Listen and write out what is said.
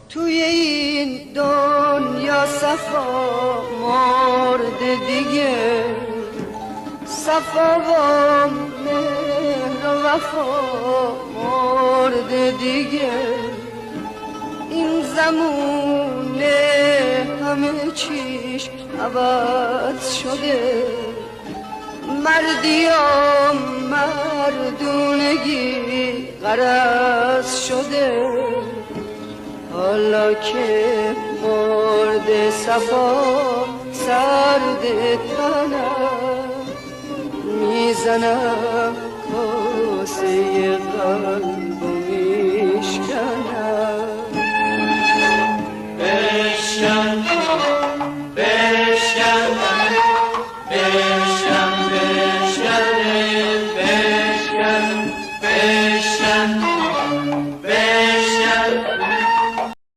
توی این دنیا صفا مرده دیگه، صفا و مهر و وفا مرده دیگه. این زمونه همه چیش عوض شده، مردیام مردونگی غرض شده. حالا که مرد صفا سرد تنم، میزنم کاسه قلب